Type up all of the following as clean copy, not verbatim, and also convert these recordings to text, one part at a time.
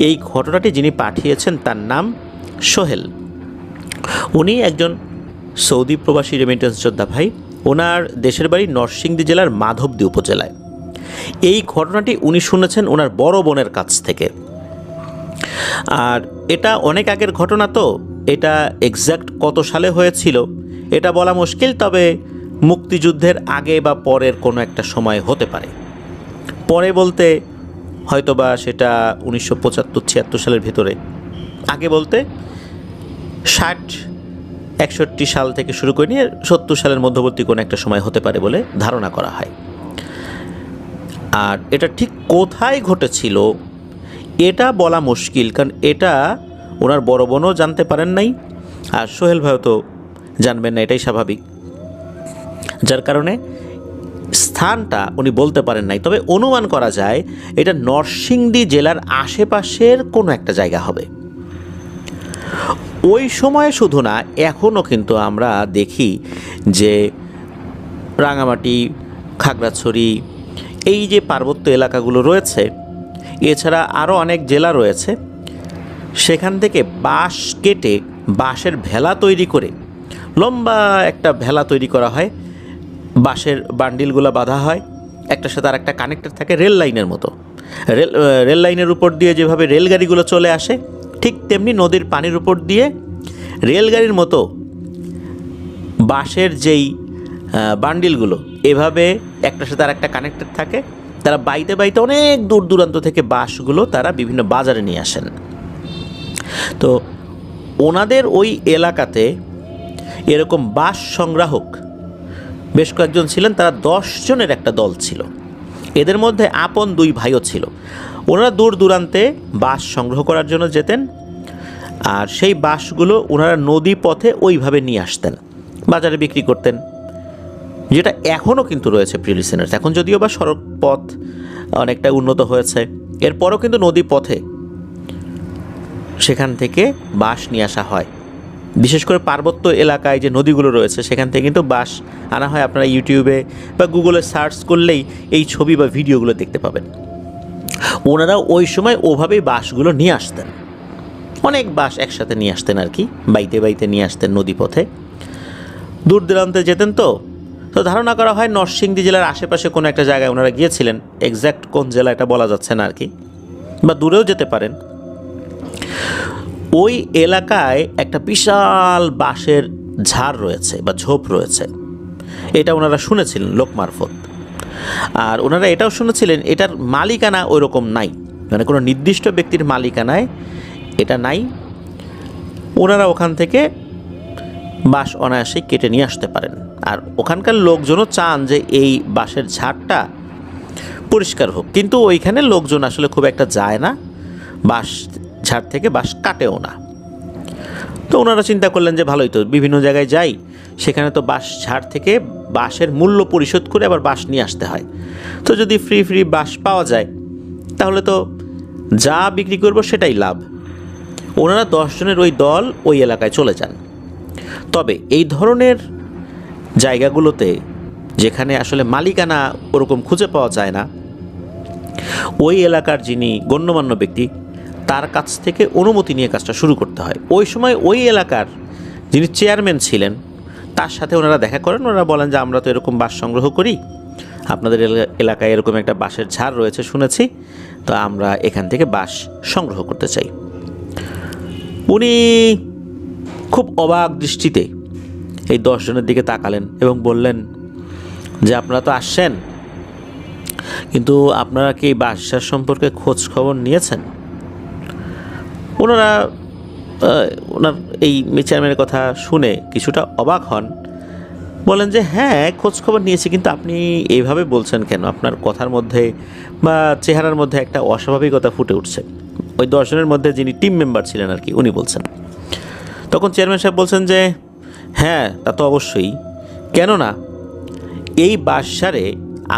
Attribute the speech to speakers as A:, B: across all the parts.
A: এই ঘটনাটি যিনি পাঠিয়েছেন তার নাম সোহেল। উনি একজন সৌদি প্রবাসী রেমিটেন্স যোদ্ধা ভাই। ওনার দেশের বাড়ি নরসিংদী জেলার মাধবদী উপজেলায়। এই ঘটনাটি উনি শুনেছেন ওনার বড় বোনের কাছ থেকে। আর এটা অনেক আগের ঘটনা, তো এটা এক্স্যাক্ট কত সালে হয়েছিল এটা বলা মুশকিল, তবে মুক্তিযুদ্ধের আগে বা পরের কোনো একটা সময় হতে পারে। পরে বলতে হয়তোবা সেটা 1975-76 সালের ভিতরে, আগে বলতে 60-61 সাল থেকে শুরু করে নিয়ে 70 সালের মধ্যবর্তী কোনো একটা সময় হতে পারে বলে ধারণা করা হয়। আর এটা ঠিক কোথায় ঘটেছিল এটা বলা মুশকিল, কারণ এটা ওনার বড় বোনও জানতে পারেন নাই, আর সোহেল ভাইও তো জানবেন না, এটাই স্বাভাবিক। যার কারণে স্থানটা উনি বলতে পারেন নাই, তবে অনুমান করা যায় এটা নরসিংদী জেলার আশেপাশের কোনো একটা জায়গা হবে। ওই সময়ে শুধু না, এখনও কিন্তু আমরা দেখি যে রাঙামাটি, খাগড়াছড়ি, এই যে পার্বত্য এলাকাগুলো রয়েছে, এছাড়া আরও অনেক জেলা রয়েছে, সেখান থেকে বাঁশ কেটে বাঁশের ভেলা তৈরি করে, লম্বা একটা ভেলা তৈরি করা হয়, বাঁশের বান্ডিলগুলো বাঁধা হয়, একটার সাথে আর একটা কানেক্টেড থাকে রেল লাইনের মতো। রেল লাইনের উপর দিয়ে যেভাবে রেলগাড়িগুলো চলে আসে, ঠিক তেমনি নদীর পানির উপর দিয়ে রেলগাড়ির মতো বাঁশের যেই বান্ডিলগুলো এভাবে একটার সাথে আর একটা কানেক্টেড থাকে, তারা বাইতে বাইতে অনেক দূর দূরান্ত থেকে বাঁশগুলো তারা বিভিন্ন বাজারে নিয়ে আসেন। তো ওনাদের ওই এলাকাতে এরকম বাঁশ সংগ্রাহক বেশ কয়েকজন ছিলেন, তারা 10 জনের একটা দল ছিল। এদের মধ্যে আপন 2 ভাইও ছিল। ওনারা দূর দূরান্তে বাঁশ সংগ্রহ করার জন্য যেতেন, আর সেই বাঁশগুলো ওনারা নদী পথে ওইভাবে নিয়ে আসতেন, বাজারে বিক্রি করতেন, যেটা এখনও কিন্তু রয়েছে প্রিয় লিসেনার্স। এখন যদিও বা সড়ক পথ অনেকটা উন্নত হয়েছে, এরপরও কিন্তু নদী পথে সেখান থেকে বাঁশ নিয়ে আসা হয়। বিশেষ করে পার্বত্য এলাকায় যে নদীগুলো রয়েছে সেখান থেকে কিন্তু বাঁশ আনা হয়। আপনারা ইউটিউবে বা গুগলে সার্চ করলেই এই ছবি বা ভিডিওগুলো দেখতে পাবেন। ওনারা ওই সময় ওভাবেই বাঁশগুলো নিয়ে আসতেন, অনেক বাঁশ একসাথে নিয়ে আসতেন আর কি, বাইতে বাইতে নিয়ে আসতেন নদী পথে। দূর দূরান্তে যেতেন, তো ধারণা করা হয় নরসিংদী জেলার আশেপাশে কোনো একটা জায়গায় ওনারা গিয়েছিলেন। এক্স্যাক্ট কোন জেলা এটা বলা যাচ্ছে না আর কি, বা দূরেও যেতে পারেন। ওই এলাকায় একটা বিশাল বাঁশের ঝাড় রয়েছে বা ঝোপ রয়েছে, এটা ওনারা শুনেছিলেন লোক মারফত। আর ওনারা এটাও শুনেছিলেন এটার মালিকানা ওই রকম নাই, মানে কোনো নির্দিষ্ট ব্যক্তির মালিকানায় এটা নাই। ওনারা ওখান থেকে বাঁশ অনায়াসে কেটে নিয়ে আসতে পারেন। আর ওখানকার লোকজনও চান যে এই বাঁশের ঝাড়টা পরিষ্কার হোক, কিন্তু ওইখানে লোকজন আসলে খুব একটা যায় না, বাঁশ ঝাড় থেকে বাঁশ কাটেও না। তো ওনারা চিন্তা করলেন যে ভালোই তো, বিভিন্ন জায়গায় যাই, সেখানে তো বাঁশ ঝাড় থেকে বাঁশের মূল্য পরিশোধ করে আবার বাঁশ নিয়ে আসতে হয়। তো যদি ফ্রি বাঁশ পাওয়া যায় তাহলে তো যা বিক্রি করব সেটাই লাভ। ওনারা 10 জনের ওই দল ওই এলাকায় চলে যান। তবে এই ধরনের জায়গাগুলোতে যেখানে আসলে মালিকানা ওরকম খুঁজে পাওয়া যায় না, ওই এলাকার যিনি গণ্যমান্য ব্যক্তি তার কাছ থেকে অনুমতি নিয়ে কাজটা শুরু করতে হয়। ওই সময় ওই এলাকার যিনি চেয়ারম্যান ছিলেন তার সাথে ওনারা দেখা করেন। ওনারা বলেন যে আমরা তো এরকম বাঁশ সংগ্রহ করি, আপনাদের এলাকায় এরকম একটা বাঁশের ঝাড় রয়েছে শুনেছি, তো আমরা এখান থেকে বাঁশ সংগ্রহ করতে চাই। উনি খুব অবাক দৃষ্টিতে এই 10 জনের দিকে তাকালেন এবং বললেন যে আপনারা তো আসছেন, কিন্তু আপনারা কি এই বাঁশঝাড় সম্পর্কে খোঁজ খবর নিয়েছেন? ওনার এই চেয়ারম্যানের কথা শুনে কিছুটা অবাক হন, বলেন যে হ্যাঁ খোঁজ খবর নিয়েছি, কিন্তু আপনি এইভাবে বলছেন কেন? আপনার কথার মধ্যে বা চেহারার মধ্যে একটা অস্বাভাবিকতা ফুটে উঠছে। ওই 10 জনের মধ্যে যিনি টিম মেম্বার ছিলেন আর কি, উনি বলছেন। তখন চেয়ারম্যান সাহেব বলছেন যে হ্যাঁ তা তো অবশ্যই, কেননা এই বাঁশঝাড়ে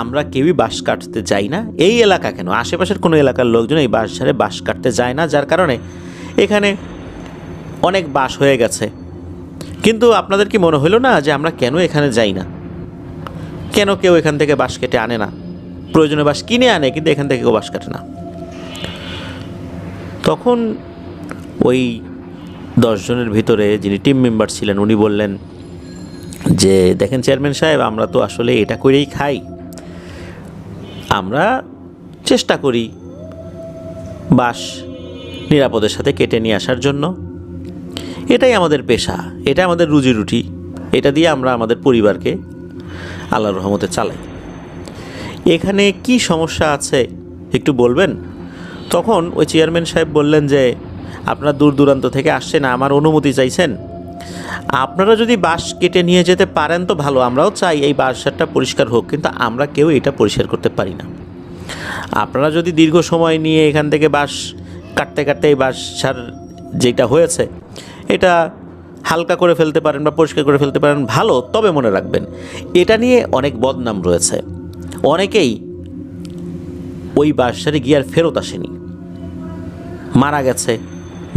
A: আমরা কেউই বাঁশ কাটতে যাই না। এই এলাকা কেন, আশেপাশের কোনো এলাকার লোকজন এই বাঁশঝাড়ে বাঁশ কাটতে যায় না, যার কারণে এখানে অনেক বাঁশ হয়ে গেছে। কিন্তু আপনাদের কি মনে হলো না যে আমরা কেন এখানে যাই না? কেন কেউ এখান থেকে বাঁশ কেটে আনে না? প্রয়োজনে বাঁশ কিনে আনে, কিন্তু এখান থেকে কেউ বাঁশ কাটে না। তখন ওই 10 জনের ভিতরে যিনি টিম মেম্বার ছিলেন উনি বললেন যে দেখেন চেয়ারম্যান সাহেব, আমরা তো আসলে এটা করেই খাই, আমরা চেষ্টা করি বাঁশ নিরাপদের সাথে কেটে নিয়ে আসার জন্য। এটাই আমাদের পেশা, এটা আমাদের রুজি রুটি, এটা দিয়ে আমরা আমাদের পরিবারকে আল্লাহর রহমতে চালাই। এখানে কি সমস্যা আছে একটু বলবেন? তখন ওই চেয়ারম্যান সাহেব বললেন যে আপনারা দূর দূরান্ত থেকে আসছেন, আমার অনুমতি চাইছেন, আপনারা যদি বাঁশ কেটে নিয়ে যেতে পারেন তো ভালো, আমরাও চাই এই বাঁশঝাড়টা পরিষ্কার হোক, কিন্তু আমরা কেউ এটা পরিষ্কার করতে পারি না। আপনারা যদি দীর্ঘ সময় নিয়ে এখান থেকে বাঁশ কাটতে কাটতে এই বাঁশঝাড় যেটা হয়েছে এটা হালকা করে ফেলতে পারেন বা পরিষ্কার করে ফেলতে পারেন ভালো, তবে মনে রাখবেন এটা নিয়ে অনেক বদনাম রয়েছে, অনেকেই ওই বাঁশঝাড়ে গিয়ে আর ফেরত আসেনি, মারা গেছে,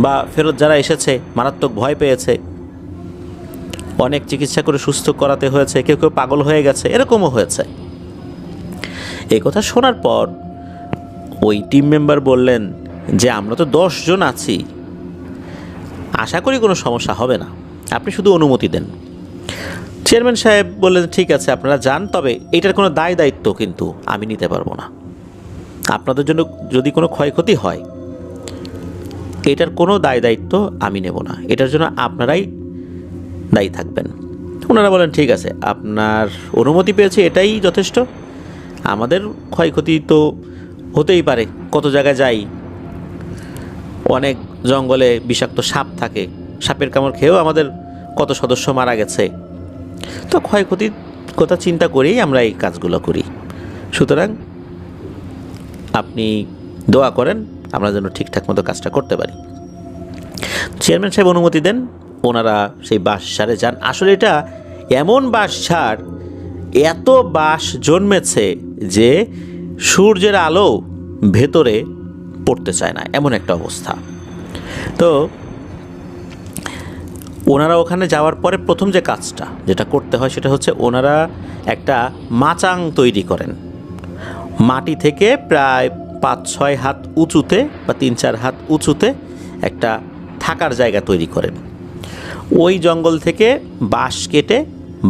A: বা ফেরত যারা এসেছে মারাত্মক ভয় পেয়েছে, অনেক চিকিৎসা করে সুস্থ করাতে হয়েছে, কেউ কেউ পাগল হয়ে গেছে, এরকমও হয়েছে। এই কথা শোনার পর ওই টিম মেম্বার বললেন যে আমরা তো 10 জন আছি, আশা করি কোনো সমস্যা হবে না, আপনি শুধু অনুমতি দেন। চেয়ারম্যান সাহেব বললেন ঠিক আছে আপনারা যান, তবে এটার কোনো দায় দায়িত্ব কিন্তু আমি নিতে পারবো না, আপনাদের জন্য যদি কোনো ক্ষয়ক্ষতি হয় এটার কোনো দায় দায়িত্ব আমি নেব না, এটার জন্য আপনারাই দায়ী থাকবেন। ওনারা বলেন ঠিক আছে, আপনার অনুমতি পেয়েছে এটাই যথেষ্ট, আমাদের ক্ষয়ক্ষতি তো হতেই পারে, কত জায়গায় যাই, অনেক জঙ্গলে বিষাক্ত সাপ থাকে, সাপের কামড় খেয়েও আমাদের কত সদস্য মারা গেছে, তো ক্ষয়ক্ষতির কথা চিন্তা করেই আমরা এই কাজগুলো করি, সুতরাং আপনি দোয়া করেন আমরা যেন ঠিকঠাক মতো কাজটা করতে পারি। চেয়ারম্যান সাহেব অনুমতি দেন, ওনারা সেই বাঁশঝাড়ে যান। আসলে এটা এমন বাঁশঝাড়, এত বাঁশ জন্মেছে যে সূর্যের আলো ভেতরে পড়তে চায় না, এমন একটা অবস্থা। তো ওনারা ওখানে যাওয়ার পরে প্রথম যে কাজটা যেটা করতে হয় সেটা হচ্ছে ওনারা একটা মাচাং তৈরি করেন, মাটি থেকে প্রায় 5-6 হাত উঁচুতে বা 3-4 হাত উঁচুতে একটা থাকার জায়গা তৈরি করেন। ওই জঙ্গল থেকে বাঁশ কেটে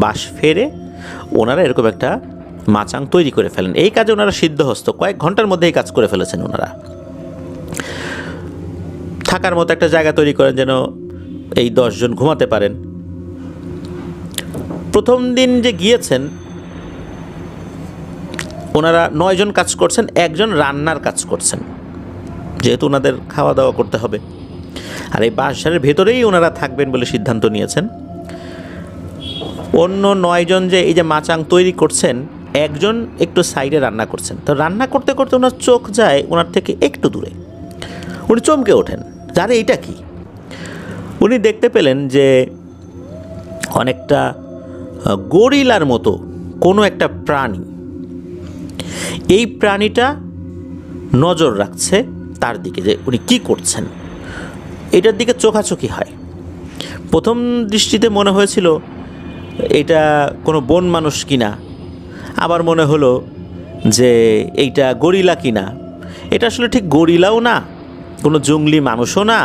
A: বাঁশ ফেরে ওনারা এরকম একটা মাচাং তৈরি করে ফেলেন। এই কাজে ওনারা সিদ্ধহস্ত, কয়েক ঘন্টার মধ্যে এই কাজ করে ফেলেছেন। ওনারা থাকার মতো একটা জায়গা তৈরি করেন যেন এই 10 জন ঘুমাতে পারেন। প্রথম দিন যে গিয়েছেন ওনারা 9 জন কাজ করছেন, 1 জন রান্নার কাজ করছেন, যেহেতু ওনাদের খাওয়া দাওয়া করতে হবে। আর এই বাঁশঝাড়ের ভেতরেই ওনারা থাকবেন বলে সিদ্ধান্ত নিয়েছেন। অন্য 9 জন যে এই যে মাচাং তৈরি করছেন, 1 জন একটু সাইডে রান্না করছেন। তো রান্না করতে করতে ওনার চোখ যায় ওনার থেকে একটু দূরে, উনি চমকে ওঠেন, আরে এইটা কি? উনি দেখতে পেলেন যে অনেকটা গরিলার মতো কোনো একটা প্রাণী, এই প্রাণীটা নজর রাখছে তার দিকে, যে উনি কি করছেন এটার দিকে চোখাচোখি হয়। প্রথম দৃষ্টিতে মনে হয়েছিল এটা কোনো বন মানুষ কিনা, আবার মনে হলো যে এইটা গরিলা কিনা। এটা আসলে ঠিক গরিলাও না, কোনো জঙ্গলি মানুষও না,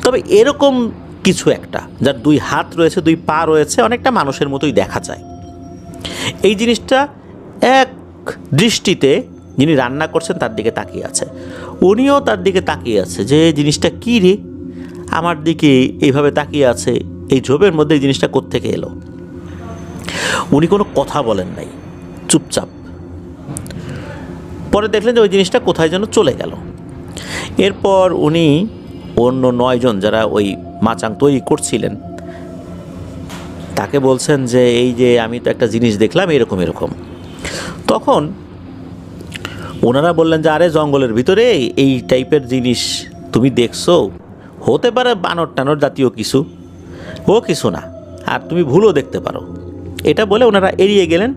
A: তবে এরকম কিছু একটা যার 2 হাত রয়েছে, 2 পা রয়েছে, অনেকটা মানুষের মতোই দেখা যায়। এই জিনিসটা এক দৃষ্টিতে যিনি রান্না করছেন তার দিকে তাকিয়ে আছে, উনিও তার দিকে তাকিয়ে আছে যে জিনিসটা কী রে, আমার দিকে এইভাবে তাকিয়ে আছে, এই ঝোপের মধ্যে এই জিনিসটা কোত্থেকে এলো। উনি কোনো কথা বলেন নাই, চুপচাপ। পরে দেখলেন যে ওই জিনিসটা কোথায় যেন চলে গেল। এরপর উনি অন্য 9 জন যারা ওই মাচাং তৈরি করছিলেন তাকে বলছেন যে এই যে আমি তো একটা জিনিস দেখলাম এরকম এরকম। তখন ওনারা বললেন যে আরে জঙ্গলের ভিতরে এই টাইপের জিনিস তুমি দেখছো, হতে পারে বানর টানর জাতীয় কিছু, ও কিছু না, আর তুমি ভুলও দেখতে পারো। এটা বলে ওনারা এড়িয়ে গেলেন।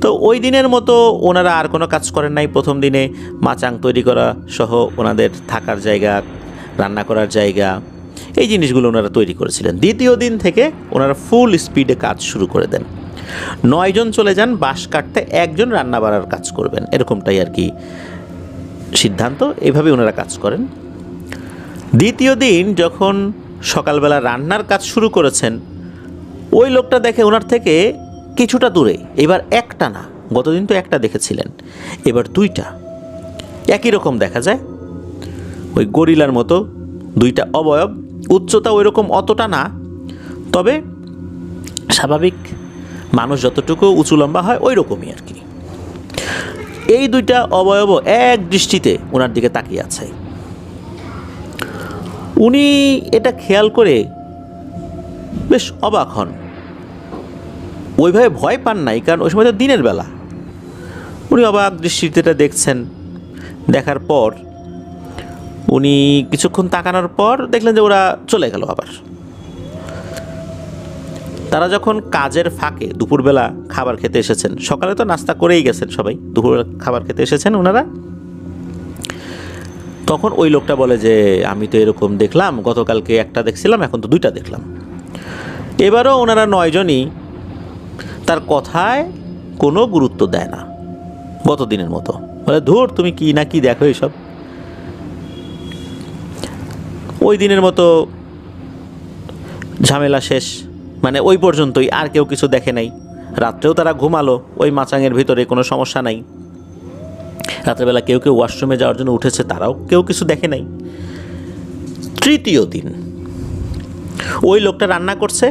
A: তো ওই দিনের মতো ওনারা আর কোনো কাজ করেন নাই। প্রথম দিনে মাচাং তৈরি করা সহ ওনাদের থাকার জায়গা, রান্না করার জায়গা, এই জিনিসগুলো ওনারা তৈরি করেছিলেন। দ্বিতীয় দিন থেকে ওনারা ফুল স্পিডে কাজ শুরু করে দেন। 9 জন চলে যান বাঁশ কাটতে, 1 জন রান্না বাড়ার কাজ করবেন, এরকমটাই আর কি সিদ্ধান্ত। এইভাবে ওনারা কাজ করেন। দ্বিতীয় দিন যখন সকালবেলা রান্নার কাজ শুরু করেছেন, ওই লোকটা দেখে ওনার থেকে কিছুটা দূরে, এবার একটা না, গতদিন তো একটা দেখেছিলেন, এবার দুইটা একই রকম দেখা যায়, ওই গরিলার মতো দুইটা অবয়ব, উচ্চতা ওই রকম অতটা না, তবে স্বাভাবিক মানুষ যতটুকু উঁচু লম্বা হয় ওই রকমই আর কি। এই দুইটা অবয়ব এক দৃষ্টিতে ওনার দিকে তাকিয়ে আছে। উনি এটা খেয়াল করে বেশ অবাক হন, ওইভাবে ভয় পান নাই, কারণ ওই সময় তো দিনের বেলা। উনি অবাক দৃষ্টিতে এটা দেখছেন, দেখার পর উনি কিছুক্ষণ তাকানোর পর দেখলেন যে ওরা চলে গেল আবার। তারা যখন কাজের ফাঁকে দুপুরবেলা খাবার খেতে এসেছেন, সকালে তো নাস্তা করেই গেছেন সবাই, দুপুরবেলা খাবার খেতে এসেছেন ওনারা, তখন ওই লোকটা বলে যে আমি তো এরকম দেখলাম, গতকালকে একটা দেখছিলাম, এখন তো দুইটা দেখলাম। এবারও ওনারা 9 জনই তার কথায় কোনো গুরুত্ব দেয় না, গতদিনের মতো, বলে ধুর তুমি কি না কি দেখো এইসব। ওই দিনের মতো ঝামেলা শেষ, মানে ওই পর্যন্তই, আর কেউ কিছু দেখে নাই। রাত্রেও তারা ঘুমালো ওই মাচাঙের ভিতরে, কোনো সমস্যা নাই। রাত্রেবেলা কেউ কেউ ওয়াশরুমে যাওয়ার জন্য উঠেছে, তারাও কেউ কিছু দেখে নাই। তৃতীয় দিন ওই লোকটা রান্না করছে,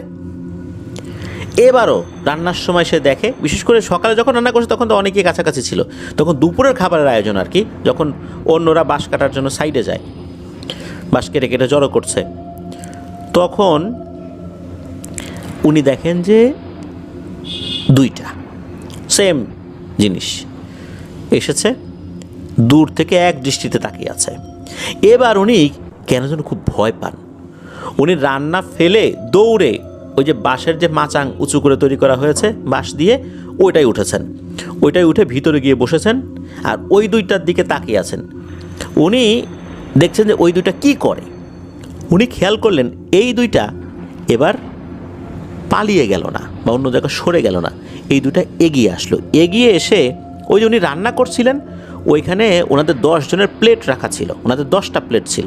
A: এবারও রান্নার সময় সে দেখে, বিশেষ করে সকালে যখন রান্না করছে তখন তো অনেকেই কাছাকাছি ছিল, তখন দুপুরের খাবারের আয়োজন আর কি, যখন অন্যরা বাঁশ কাটার জন্য সাইডে যায়, বাঁশ কেটে কেটে জড়ো করছে, তখন উনি দেখেন যে দুইটা সেম জিনিস এসেছে, দূর থেকে এক দৃষ্টিতে তাকিয়ে আছে। এবার উনি কেন যেন খুব ভয় পান, উনি রান্না ফেলে দৌড়ে ওই যে বাঁশের যে মাচাং উঁচু করে তৈরি করা হয়েছে বাঁশ দিয়ে, ওইটাই উঠেছেন, ওইটাই উঠে ভিতরে গিয়ে বসেছেন, আর ওই দুইটার দিকে তাকিয়ে আছেন। উনি দেখছেন যে ওই দুইটা কি করে। উনি খেয়াল করলেন এই দুইটা এবার পালিয়ে গেল না বা অন্য জায়গায় সরে গেল না, এই দুইটা এগিয়ে আসলো। এগিয়ে এসে ওই যে উনি রান্না করছিলেন ওইখানে ওনাদের 10 জনের প্লেট রাখা ছিল, ওনাদের 10টা প্লেট ছিল।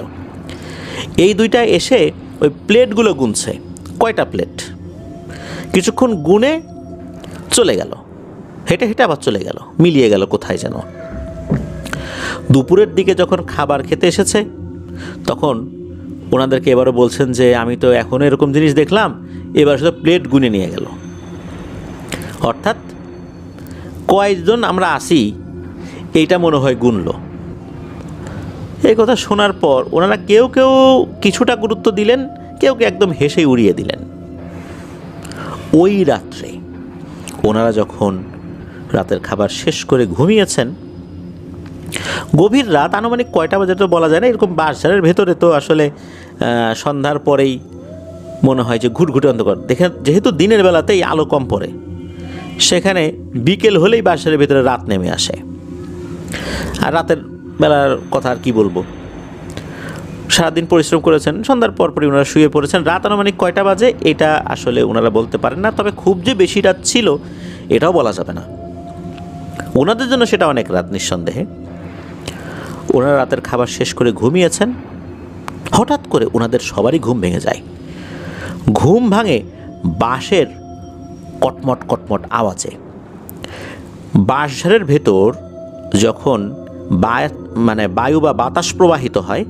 A: এই দুইটা এসে ওই প্লেটগুলো গুনছে, কয়টা প্লেট, কিছুক্ষণ গুনে চলে গেল, হেঁটে হেঁটে আবার চলে গেল, মিলিয়ে গেল কোথায় যেন। দুপুরের দিকে যখন খাবার খেতে এসেছে তখন ওনাদেরকে এবারও বলছেন যে আমি তো এখনও এরকম জিনিস দেখলাম, এবার শুধু প্লেট গুনে নিয়ে গেল। অর্থাৎ কয়েকজন আমরা আসি এইটা মনে হয় গুনলো। এই কথা শোনার পর ওনারা কেউ কেউ কিছুটা গুরুত্ব দিলেন, কেউ কেউ একদম হেসে উড়িয়ে দিলেন। ওই রাত্রে ওনারা যখন রাতের খাবার শেষ করে ঘুমিয়েছেন, গভীর রাত, আনুমানিক কয়টা বাজে তো বলা যায় না, এরকম বাঁশঝাড়ের ভেতরে তো আসলে সন্ধ্যার পরেই মনে হয় যে ঘুটঘুটে অন্ধকার, দেখে যেহেতু দিনের বেলাতেই আলো কম পড়ে, সেখানে বিকেল হলেই বাঁশঝাড়ের ভেতরে রাত নেমে আসে। আর রাতের বেলার কথা আর কি বলবো, সারাদিন পরিশ্রম করেছেন, সন্ধ্যার পরপরই ওনারা শুয়ে পড়েছেন। রাত আনুমানিক কয়টা বাজে এটা আসলে ওনারা বলতে পারেন না, তবে খুব যে বেশি রাত ছিল এটাও বলা যাবে না, ওনাদের জন্য সেটা অনেক রাত নিঃসন্দেহে। ওনারা রাতের খাবার শেষ করে ঘুমিয়েছেন, হঠাৎ করে ওনাদের সবারই ঘুম ভেঙে যায়। ঘুম ভাঙে বাঁশের কটমট কটমট আওয়াজে। বাঁশঝাড়ের ভেতর যখন বায়ু বা বাতাস প্রবাহিত হয়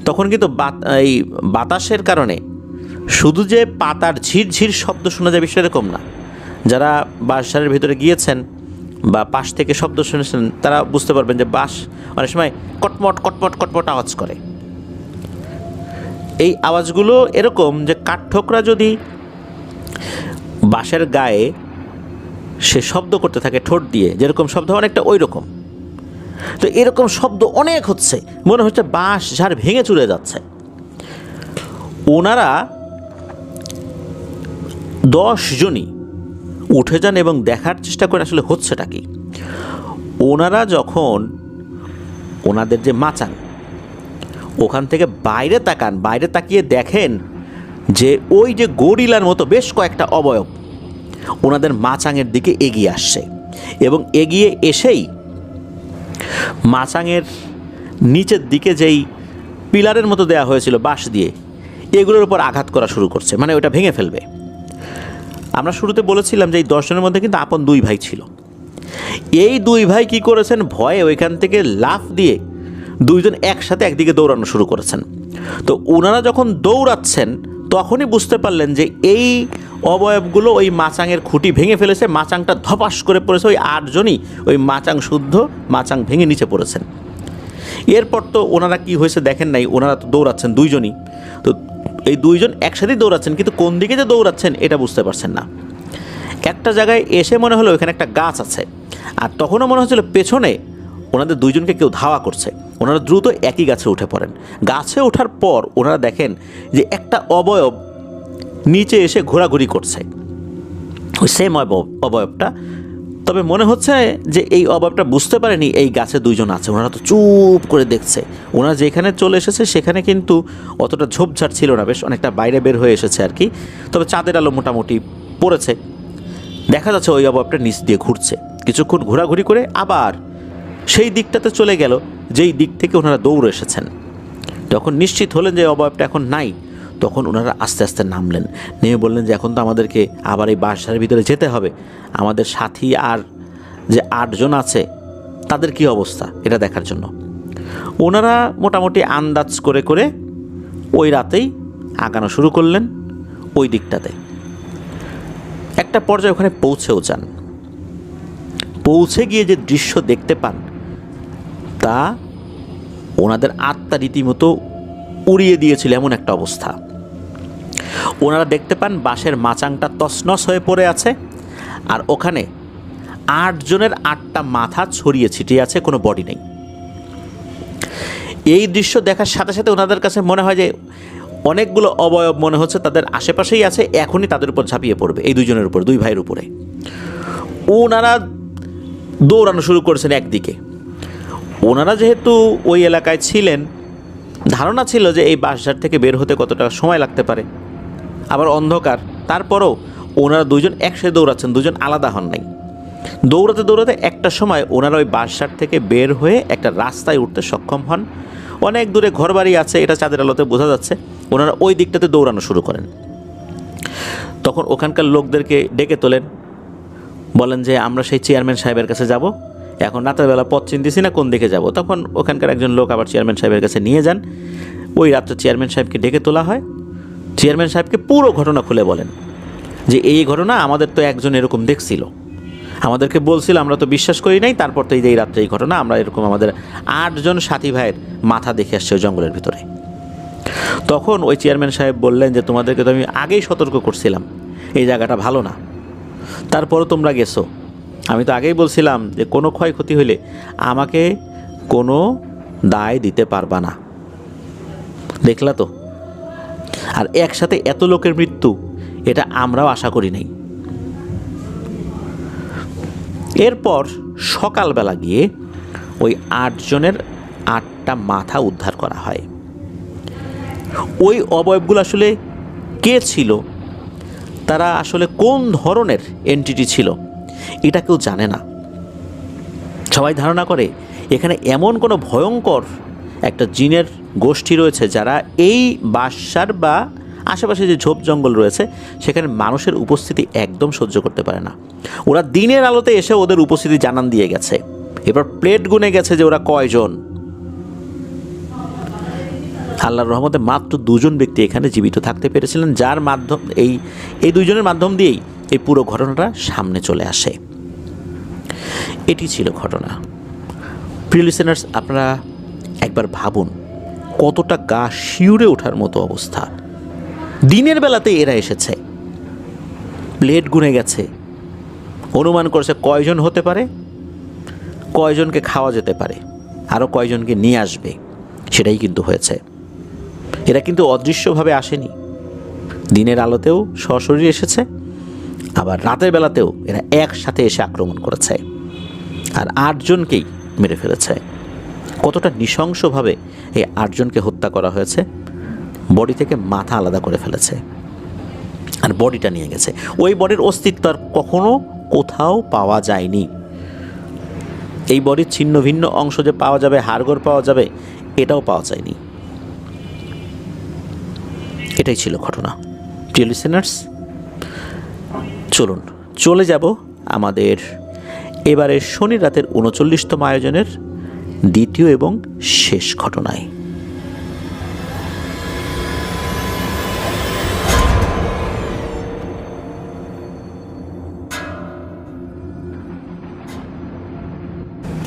A: তখন কিন্তু এই বাতাসের কারণে শুধু যে পাতার ঝিরঝির শব্দ শোনা যায় বিষয় এরকম না। যারা বাঁশঝাড়ের ভেতরে গিয়েছেন বা পাশ থেকে শব্দ শুনেছেন তারা বুঝতে পারবেন যে বাঁশ অনেক সময় কটমট কটমট কটমট আওয়াজ করে। এই আওয়াজগুলো এরকম যে কাঠঠোকরা যদি বাঁশের গায়ে সে শব্দ করতে থাকে ঠোঁট দিয়ে, যেরকম শব্দ অনেকটা ওই রকম। তো এরকম শব্দ অনেক হচ্ছে, মনে হচ্ছে বাঁশ ঝাড় ভেঙে চলে যাচ্ছে। ওনারা 10 জনই উঠে যান এবং দেখার চেষ্টা করে আসলে হচ্ছেটা কি। ওনারা যখন ওনাদের যে মাচাং ওখান থেকে বাইরে তাকান, বাইরে তাকিয়ে দেখেন যে ওই যে গরিলার মতো বেশ কয়েকটা অবয়ব ওনাদের মাচাঙের দিকে এগিয়ে আসছে, এবং এগিয়ে এসেই মাচাঙের নিচের দিকে যেই পিলারের মতো দেয়া হয়েছিল বাঁশ দিয়ে, এগুলোর উপর আঘাত করা শুরু করছে, মানে ওটা ভেঙে ফেলবে। আমরা শুরুতে বলেছিলাম যে এই 10 জনের মধ্যে কিন্তু আপন 2 ভাই ছিল। এই 2 ভাই কি করেছেন, ভয়ে ওইখান থেকে লাফ দিয়ে 2 জন একসাথে একদিকে দৌড়ানো শুরু করেছেন। তো ওনারা যখন দৌড়াচ্ছেন তখনই বুঝতে পারলেন যে এই অবয়বগুলো ওই মাচাঙের খুঁটি ভেঙে ফেলেছে, মাচাংটা ধপাস করে পড়েছে। ওই 8 জনই ওই মাচাং শুদ্ধ মাচাং ভেঙে নিচে পড়েছেন। এরপর তো ওনারা কি হয়েছে দেখেন নাই, ওনারা তো দৌড়াচ্ছেন 2 জনই, তো এই 2 জন একসাথেই দৌড়াচ্ছেন, কিন্তু কোন দিকে যে দৌড়াচ্ছেন এটা বুঝতে পারছেন না। একটা জায়গায় এসে মনে হলো এখানে একটা গাছ আছে, আর তখনও মনে হচ্ছিল পেছনে ওনাদের 2 জনকে কেউ ধাওয়া করছে। ওনারা দ্রুত একই গাছে উঠে পড়েন। গাছে ওঠার পর ওনারা দেখেন যে একটা অবয়ব নিচে এসে ঘোরাঘুরি করছে, ওই সেম অবয়বটা। তবে মনে হচ্ছে যে এই অবয়বটা বুঝতে পারেনি এই গাছে 2 জন আছে। ওনারা তো চুপ করে দেখছে। ওনারা যেখানে চলে এসেছে সেখানে কিন্তু অতটা ঝোপঝাড় ছিল না, বেশ অনেকটা বাইরে বের হয়ে এসেছে আর কি। তবে চাঁদের আলো মোটামুটি পড়েছে, দেখা যাচ্ছে ওই অবয়বটা নিচ দিয়ে ঘুরছে। কিছুক্ষণ ঘোরাঘুরি করে আবার সেই দিকটাতে চলে গেল যেই দিক থেকে ওনারা দৌড়ে এসেছেন। যখন নিশ্চিত হলেন যে অবয়বটা এখন নাই, তখন ওনারা আস্তে আস্তে নামলেন, নেমে বললেন যে এখন তো আমাদেরকে আবার এই বাসার ভিতরে যেতে হবে, আমাদের সাথী আর যে 8 জন আছে তাদের কি অবস্থা এটা দেখার জন্য। ওনারা মোটামুটি আন্দাজ করে করে ওই রাতেই আগানো শুরু করলেন ওই দিকটাতে। একটা পর্যায়ে ওখানে পৌঁছেও যান। পৌঁছে গিয়ে যে দৃশ্য দেখতে পান তা ওনাদের আত্মা রীতিমতো উড়িয়ে দিয়েছিল, এমন একটা অবস্থা। ওনারা দেখতে পান বাঁশের মাচাংটা তছনছ হয়ে পড়ে আছে, আর ওখানে 8 জনের 8টা মাথা ছড়িয়ে ছিটিয়ে আছে, কোনো বডি নেই। এই দৃশ্য দেখার সাথে সাথে ওনাদের কাছে মনে হয় যে অনেকগুলো অবয়ব মনে হচ্ছে তাদের আশেপাশেই আছে, এখনই তাদের উপর ঝাঁপিয়ে পড়বে, এই 2 জনের উপর, 2 ভাইয়ের উপরে। ওনারা দৌড়ানো শুরু করেছেন একদিকে। ওনারা যেহেতু ওই এলাকায় ছিলেন, ধারণা ছিল যে এই বাঁশঝাড় থেকে বের হতে কতটা সময় লাগতে পারে, আবার অন্ধকার। তারপরও ওনারা 2 জন একসাথে দৌড়াচ্ছেন, 2 জন আলাদা হন নাই। দৌড়াতে দৌড়াতে একটা সময় ওনারা ওই বাঁশঝাড় থেকে বের হয়ে একটা রাস্তায় উঠতে সক্ষম হন। অনেক দূরে ঘরবাড়ি আছে, এটা চাঁদের আলোতে বোঝা যাচ্ছে। ওনারা ওই দিকটাতে দৌড়ানো শুরু করেন। তখন ওখানকার লোকদেরকে ডেকে তোলেন, বলেন যে আমরা সেই চেয়ারম্যান সাহেবের কাছে যাব, এখন রাতের বেলা পথ চিনতেছি না কোন দিকে যাব। তখন ওখানকার একজন লোক আবার চেয়ারম্যান সাহেবের কাছে নিয়ে যান। ওই রাত্রে চেয়ারম্যান সাহেবকে ডেকে তোলা হয়। চেয়ারম্যান সাহেবকে পুরো ঘটনা খুলে বলেন যে এই ঘটনা আমাদের তো একজন এরকম দেখছিল, আমাদেরকে বলছিল, আমরা তো বিশ্বাস করি নাই। তারপর তো এই রাত্রে এই ঘটনা, আমরা এরকম আমাদের 8 জন সাথী ভাইয়ের মাথা দেখে আসছে ওই জঙ্গলের ভিতরে। তখন ওই চেয়ারম্যান সাহেব বললেন যে তোমাদেরকে তো আমি আগেই সতর্ক করছিলাম এই জায়গাটা ভালো না, তারপরও তোমরা গেছো। আমি তো আগেই বলছিলাম যে কোনো ক্ষয়ক্ষতি হইলে আমাকে কোনো দায় দিতে পারবা না। দেখলা তো, আর একসাথে এত লোকের মৃত্যু এটা আমরাও আশা করি নাই। এরপর সকালবেলা গিয়ে ওই 8 জনের 8টা মাথা উদ্ধার করা হয়। ওই অবয়বগুলো আসলে কে ছিল, তারা আসলে কোন ধরনের এন্টিটি ছিল এটা কেউ জানে না। সবাই ধারণা করে এখানে এমন কোনো ভয়ঙ্কর একটা জিনের গোষ্ঠী রয়েছে যারা এই বাসার বা আশেপাশে যে ঝোপ জঙ্গল রয়েছে সেখানে মানুষের উপস্থিতি একদম সহ্য করতে পারে না। ওরা দিনের আলোতে এসে ওদের উপস্থিতি জানান দিয়ে গেছে। এবার প্লেট গুনে গেছে যে ওরা কয়জন। আল্লাহর রহমতে মাত্র 2 জন ব্যক্তি এখানে জীবিত থাকতে পেরেছিলেন, যার মাধ্যম এই 2 জনের মাধ্যম দিয়েই এই পুরো ঘটনাটা সামনে চলে আসে। এটি ছিল ঘটনা। প্রিয় লিসেনার্স, আপনারা একবার ভাবুন কতটা গা শিউরে ওঠার মতো অবস্থা। দিনের বেলাতে এরা এসেছে, প্লেট গুনে গেছে, অনুমান করেছে কয়জন হতে পারে, কয়জনকে খাওয়া যেতে পারে, আরও কয়জনকে নিয়ে আসবে, সেটাই কিন্তু হয়েছে। এরা কিন্তু অদৃশ্যভাবে আসেনি, দিনের আলোতেও সশরীরে এসেছে, আবার রাতের বেলাতেও এরা একসাথে এসে আক্রমণ করেছে আর 8 জনকেই মেরে ফেলেছে। কতটা নৃশংসভাবে এই 8 জনকে হত্যা করা হয়েছে। বডি থেকে মাথা আলাদা করে ফেলেছে আর বডিটা নিয়ে গেছে। ওই বডির অস্তিত্ব আর কখনো কোথাও পাওয়া যায়নি। এই বডির ছিন্ন ভিন্ন অংশ যে পাওয়া যাবে, হাড়গোড় পাওয়া যাবে, এটাও পাওয়া যায়নি। এটাই ছিল ঘটনা। প্রিয় লিসেনার্স, চলুন চলে যাব আমাদের এবারের শনি রাতের ৩৯তম আয়োজনের দ্বিতীয় এবং শেষ ঘটনায়।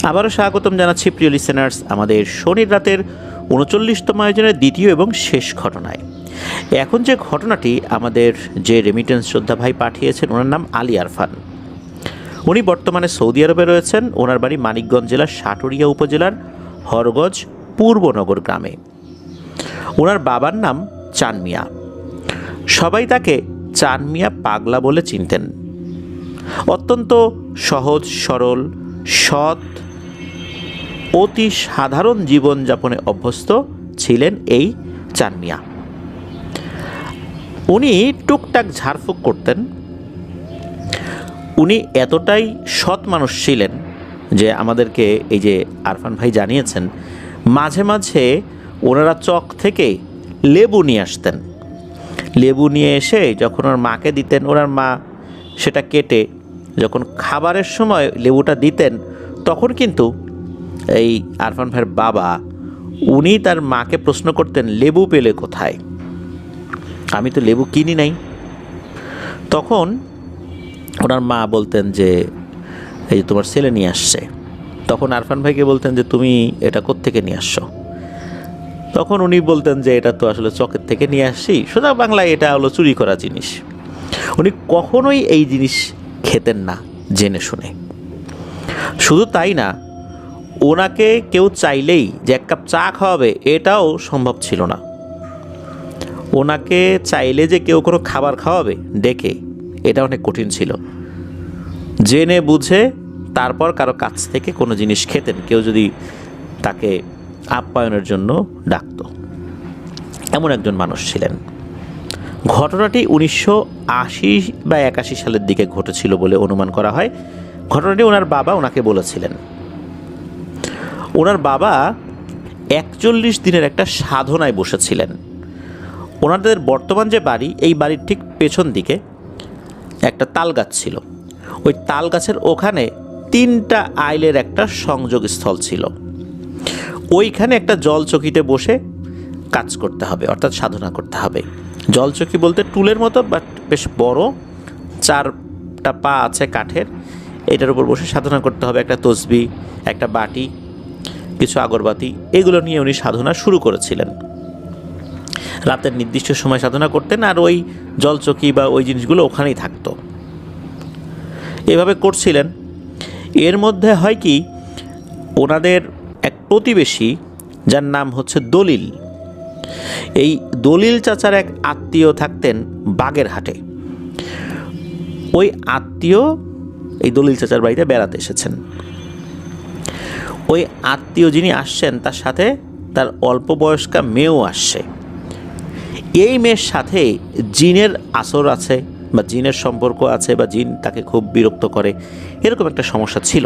A: আবারও স্বাগতম জানাচ্ছি প্রিয় লিসেনার্স আমাদের শনির রাতের ৩৯তম আয়োজনের দ্বিতীয় এবং শেষ ঘটনায়। এখন যে ঘটনাটি আমাদের যে রেমিটেন্স যোদ্ধা ভাই পাঠিয়েছেন, ওনার নাম আলী আরফান। উনি বর্তমানে সৌদি আরবে রয়েছেন। ওনার বাড়ি মানিকগঞ্জ জেলার সাটুরিয়া উপজেলার হরগজ পূর্বনগর গ্রামে। ওনার বাবার নাম চান মিয়া। সবাই তাকে চান মিয়া পাগলা বলে চিনতেন। অত্যন্ত সহজ সরল, সৎ, অতি সাধারণ জীবনযাপনে অভ্যস্ত ছিলেন এই চান মিয়া। উনি টুকটাক ঝাড়ফুঁক করতেন। উনি এতটাই সৎ মানুষ ছিলেন যে আমাদেরকে এই যে আরফান ভাই জানিয়েছেন, মাঝে মাঝে ওনারা চক থেকে লেবু নিয়ে আসতেন। লেবু নিয়ে এসে যখন ওর মাকে দিতেন, ওনার মা সেটা কেটে যখন খাবারের সময় লেবুটা দিতেন, তখন কিন্তু এই আরফান ভাইয়ের বাবা উনি তার মাকে প্রশ্ন করতেন, লেবু পেলে কোথায়? আমি তো লেবু কিনি নাই। তখন ওনার মা বলতেন যে এই তোমার ছেলে নিয়ে আসছে। তখন আরফান ভাইকে বলতেন যে তুমি এটা কোত্থেকে নিয়ে আসছো? তখন উনি বলতেন যে এটা তো আসলে চকের থেকে নিয়ে আসছি। সোজা বাংলায় এটা হলো চুরি করা জিনিস। উনি কখনোই এই জিনিস খেতেন না জেনে শুনে। শুধু তাই না, ওনাকে কেউ চাইলেই যে এক কাপ চা খাওয়াবে এটাও সম্ভব ছিল না। ওনাকে চাইলে যে কেউ কোনো খাবার খাওয়াবে ডেকে, এটা অনেক কঠিন ছিল। জেনে বুঝে তারপর কারো কাছ থেকে কোনো জিনিস খেতেন, কেউ যদি তাকে আপ্যায়নের জন্য ডাকত। এমন একজন মানুষ ছিলেন। ঘটনাটি ১৯৮০ বা ৮১ সালের দিকে ঘটেছিল বলে অনুমান করা হয়। ঘটনাটি ওনার বাবা ওনাকে বলেছিলেন। ওনার বাবা ৪১ দিনের একটা সাধনায় বসেছিলেন। ওনাদের বর্তমান যে বাড়ি, এই বাড়ির ঠিক পেছন দিকে একটা তাল গাছ ছিল। ওই তাল গাছের ওখানে ৩টা আইলের একটা সংযোগস্থল ছিল। ওইখানে একটা জলচকিতে বসে কাজ করতে হবে, অর্থাৎ সাধনা করতে হবে। জলচকি বলতে টুলের মতো, বাট বেশ বড়, 4টা পা আছে কাঠের। এটার উপর বসে সাধনা করতে হবে। একটা তসবি, একটা বাটি, কিছু আগরবাতি, এগুলো নিয়ে উনি সাধনা শুরু করেছিলেন। রাতের নির্দিষ্ট সময় সাধনা করতেন, আর ওই জলচকি বা ওই জিনিসগুলো ওখানেই থাকতো। এভাবে করছিলেন। এর মধ্যে হয় কি, ওনাদের এক প্রতিবেশী যার নাম হচ্ছে দলিল, এই দলিল চাচার এক আত্মীয় থাকতেন বাগেরহাটে। ওই আত্মীয় এই দলিল চাচার বাড়িতে বেড়াতে এসেছেন। ওই আত্মীয় যিনি আসছেন, তার সাথে তার অল্প বয়স্কা মেয়েও আসছে। এই মেয়ের সাথে জিনের আসর আছে বা জিনের সম্পর্ক আছে, বা জিন তাকে খুব বিরক্ত করে, এরকম একটা সমস্যা ছিল।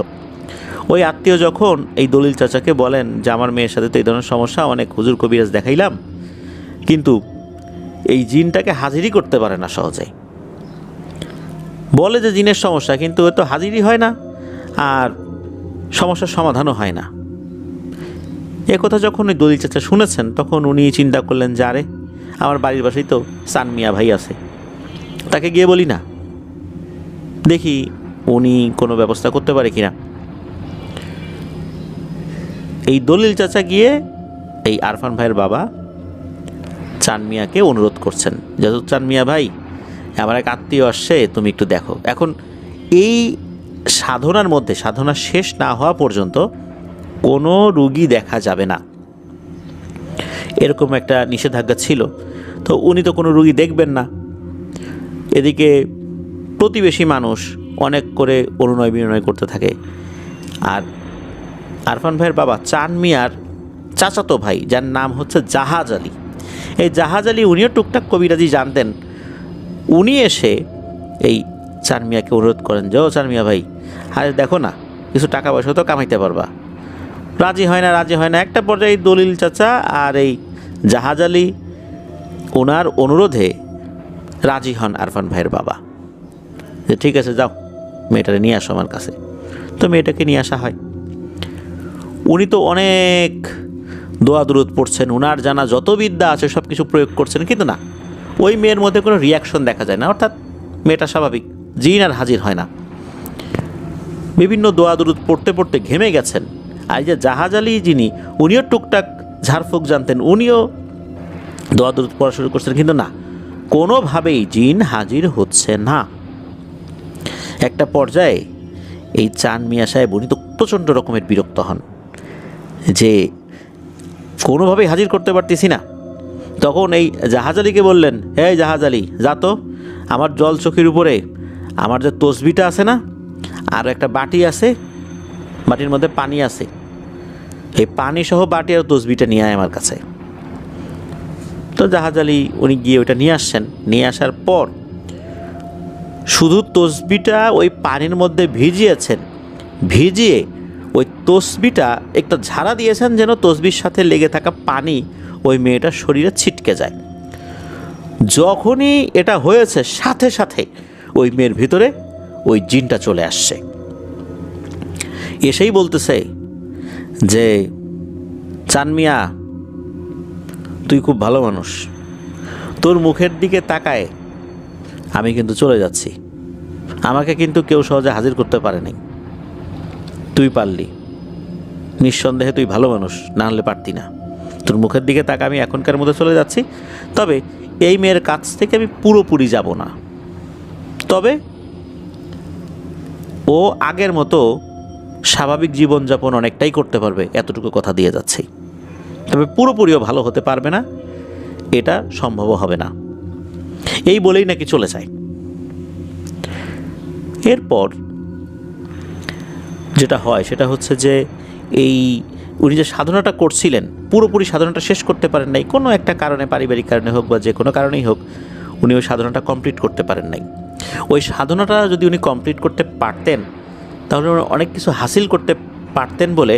A: ওই আত্মীয় যখন এই দলিল চাচাকে বলেন যে আমার মেয়ের সাথে তো এই ধরনের সমস্যা, অনেক হুজুর কবিরাজ দেখাইলাম, কিন্তু এই জিনটাকে হাজিরই করতে পারে না সহজে। বলে যে জিনের সমস্যা, কিন্তু ও তো হাজিরই হয় না, আর সমস্যার সমাধানও হয় না। এ কথা যখন ওই দলিল চাচা শুনেছেন, তখন উনি চিন্তা করলেন যে আরে, আমার বাড়ির পাশেই তো চান মিয়া ভাই আছে, তাকে গিয়ে বলি না, দেখি উনি কোনো ব্যবস্থা করতে পারে কিনা। এই দলিল চাচা গিয়ে এই আরফান ভাইয়ের বাবা চান মিয়াকে অনুরোধ করছেন যে চান মিয়া ভাই, আমার এক আত্মীয় আসছে, তুমি একটু দেখো। এখন এই সাধনার মধ্যে, সাধনা শেষ না হওয়া পর্যন্ত কোনো রুগী দেখা যাবে না, এরকম একটা নিষেধাজ্ঞা ছিল। তো উনি তো কোনো রুগী দেখবেন না। এদিকে প্রতিবেশী মানুষ অনেক করে অনুনয় বিনয় করতে থাকে। আর আরফান ভাইয়ের বাবা চান মিয়ার চাচাতো ভাই, যার নাম হচ্ছে জাহাজ আলী, এই জাহাজ আলী উনিও টুকটাক কবিরাজি জানতেন। উনি এসে এই চান মিয়াকে অনুরোধ করেন যে ও চান মিয়া ভাই, আরে দেখো না, কিছু টাকা পয়সা তো কামাইতে পারবা। রাজি হয় না। একটা পর্যায়ে দলিল চাচা আর এই জাহাজ আলী ওনার অনুরোধে রাজি হন আরফান ভাইয়ের বাবা, যে ঠিক আছে যাও মেয়েটাকে নিয়ে আসো আমার কাছে। তো মেয়েটাকে নিয়ে আসা হয়। উনি তো অনেক দোয়া দুরুদ পড়ছেন, ওনার জানা যত বিদ্যা আছে সব কিছু প্রয়োগ করছেন, কিন্তু না, ওই মেয়ের মধ্যে কোনো রিয়াকশন দেখা যায় না, অর্থাৎ মেয়েটা স্বাভাবিক, জিন আর হাজির হয় না। বিভিন্ন দোয়া দুরুদ পড়তে পড়তে ঘেমে গেছেন। আর এই যে জাহাজ আলী যিনি, উনিও টুকটাক ঝাড়ফুঁক জানতেন, উনিও দোয়া দুরুদ পড়া শুরু করছেন, কিন্তু না, কোনোভাবেই জিন হাজির হচ্ছে না। একটা পর্যায়ে এই চান মিয়া সাহেব উনি তো প্রচণ্ড রকমের বিরক্ত হন যে কোনোভাবেই হাজির করতে পারতেছি না। তখন এই জাহাজ আলীকে বললেন, এই জাহাজ আলী, যা তো আমার জল চোখের উপরে আমার যে তসবিটা আছে না, আর একটা বাটি আছে, বাটির মধ্যে পানি আছে, এই পানি সহ বাটি আর তসবিটা নিয়ে আয় আমার কাছে। তো জাহাজ আলী উনি গিয়ে ওইটা নিয়ে আসছেন। নিয়ে আসার পর শুধু তসবিটা ওই পানির মধ্যে ভিজিয়েছেন, ভিজিয়ে ওই তসবিটা একটা ঝাড়া দিয়েছেন যেন তসবির সাথে লেগে থাকা পানি ওই মেয়েটার শরীরে ছিটকে যায়। যখনই এটা হয়েছে সাথে সাথে ওই মেয়ের ভিতরে ওই জিনটা চলে আসছে, এসেই বলতেছে যে চান মিয়া, তুই খুব ভালো মানুষ, তোর মুখের দিকে তাকায় আমি কিন্তু চলে যাচ্ছি, আমাকে কিন্তু কেউ সহজে হাজির করতে পারে নাই, তুই পারলি, নিঃসন্দেহে তুই ভালো মানুষ, না হলে পারতি না, তোর মুখের দিকে তাকা, আমি এখনকার মধ্যে চলে যাচ্ছি, তবে এই মেয়ের কাছ থেকে আমি পুরোপুরি যাব না, তবে ও আগের মতো স্বাভাবিক জীবনযাপন অনেকটাই করতে পারবে, এতটুকু কথা দিয়ে যাচ্ছি, তবে পুরোপুরিও ভালো হতে পারবে না, এটা সম্ভব হবে না, এই বলেই নাকি চলে যায়। এরপর যেটা হয় সেটা হচ্ছে যে এই উনি যে সাধনাটা করছিলেন, পুরোপুরি সাধনাটা শেষ করতে পারেন নাই, কোনো একটা কারণে, পারিবারিক কারণে হোক বা যে কোনো কারণেই হোক, উনি ওই সাধনাটা কমপ্লিট করতে পারেন নাই। ওই সাধনাটা যদি উনি কমপ্লিট করতে পারতেন তাহলে অনেক কিছু হাসিল করতে পারতেন বলে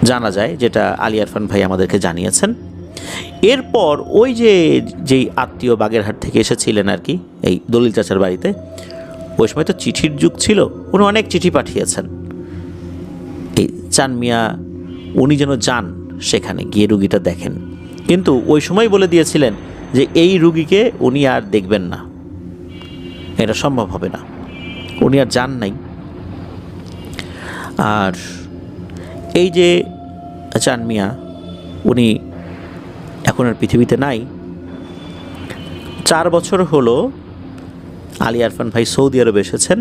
A: জানা যায়, যেটা আলী আরফান ভাই আমাদেরকে জানিয়েছেন। এরপর ওই যেই আত্মীয় বাগেরহাট থেকে এসেছিলেন আর কি এই দলিল চাচার বাড়িতে, ওই সময় তো চিঠির যুগ ছিল, উনি অনেক চিঠি পাঠিয়েছেন। এই চান মিয়া উনি যেন যান সেখানে গিয়ে রুগীটা দেখেন, কিন্তু ওই সময় বলে দিয়েছিলেন যে এই রুগীকে উনি আর দেখবেন না, এটা সম্ভব হবে না, উনি আর যান নাই। আর এই যে চান মিয়া উনি এখন আর পৃথিবীতে নাই। 4 বছর হলো আলী আরফান ভাই সৌদি আরবে এসেছেন।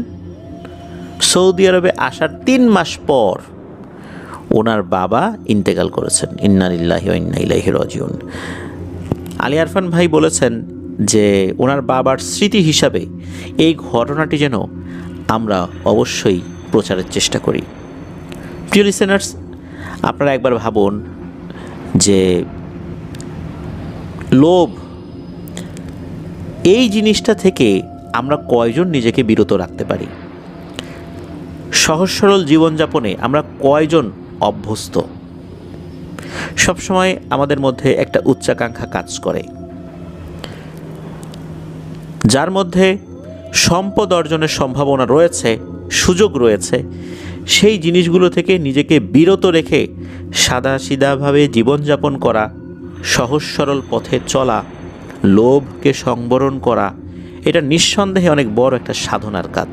A: সৌদি আরবে আসার 3 মাস পর ওনার বাবা ইন্তেকাল করেছেন। ইন্না লিল্লাহি ওয়া ইন্না ইলাইহি রাজিউন। আলী আরফান ভাই বলেছেন যে ওনার বাবার স্মৃতি হিসাবে এই ঘটনাটি যেন আমরা অবশ্যই প্রচারের চেষ্টা করি। প্রিয় লিসেনার্স, আপনারা একবার ভাবুন যে লোভ, এই জিনিসটা থেকে আমরা কয়জন নিজেকে বিরত রাখতে পারি? সহজ সরল জীবনযাপনে আমরা কয়জন অভ্যস্ত? সবসময় আমাদের মধ্যে একটা উচ্চাকাঙ্ক্ষা কাজ করে, যার মধ্যে সম্পদ অর্জনের সম্ভাবনা রয়েছে, সুযোগ রয়েছে, সেই জিনিসগুলো থেকে নিজেকে বিরত রেখে সাদাসিধাভাবে জীবনযাপন করা, সহজ সরল পথে চলা, লোভকে সংবরণ করা, এটা নিঃসন্দেহে অনেক বড় একটা সাধনার কাজ।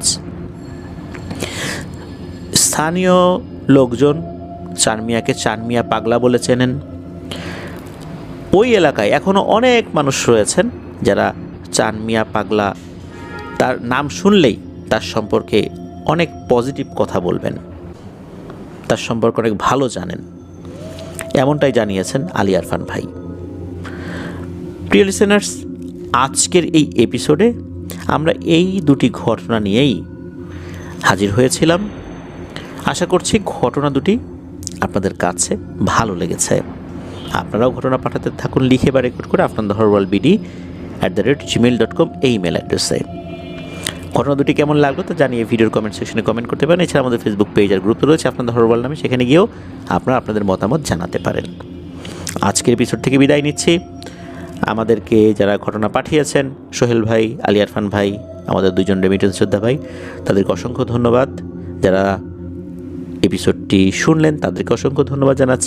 A: স্থানীয় লোকজন চান মিয়াকে চান মিয়া পাগলা বলে চেনেন। ওই এলাকায় এখনও অনেক মানুষ রয়েছেন যারা চান মিয়া পাগলা, তার নাম শুনলেই তার সম্পর্কে অনেক পজিটিভ কথা বলবেন, তার সম্পর্কে অনেক ভালো জানেন, এমনটাই জানিয়েছেন আলী আরফান ভাই। প্রিয় লিসেনার্স, আজকের এই এপিসোডে আমরা এই দুটি ঘটনা নিয়েই হাজির হয়েছিলাম। আশা করছি ঘটনা দুটি আপনাদের কাছে ভালো লেগেছে। আপনারাও ঘটনা পাঠাতে থাকুন, লিখে বা রেকর্ড করে afnandaharwalbd@gmail.com এই ইমেল অ্যাড্রেসে। ঘটনা দুটি কেমন লাগলো তা জানিয়ে ভিডিওর কমেন্ট সেকশনে কমেন্ট করতে পারেন। এছাড়া আমাদের ফেসবুক পেজ আর গ্রুপ রয়েছে আপনাদের হরওয়াল নামে, সেখানে গিয়েও আপনারা আপনাদের মতামত জানাতে পারেন। আজকের এপিসোড থেকে বিদায় নিচ্ছি। আমাদেরকে যারা ঘটনা পাঠিয়েছেন, সোহেল ভাই, আলী আরফান ভাই, আমাদের দুজন রেমিটেন্স যোদ্ধা ভাই, তাদেরকে অসংখ্য ধন্যবাদ। যারা এপিসোডটি শুনলেন তাদেরকে অসংখ্য ধন্যবাদ জানাচ্ছি।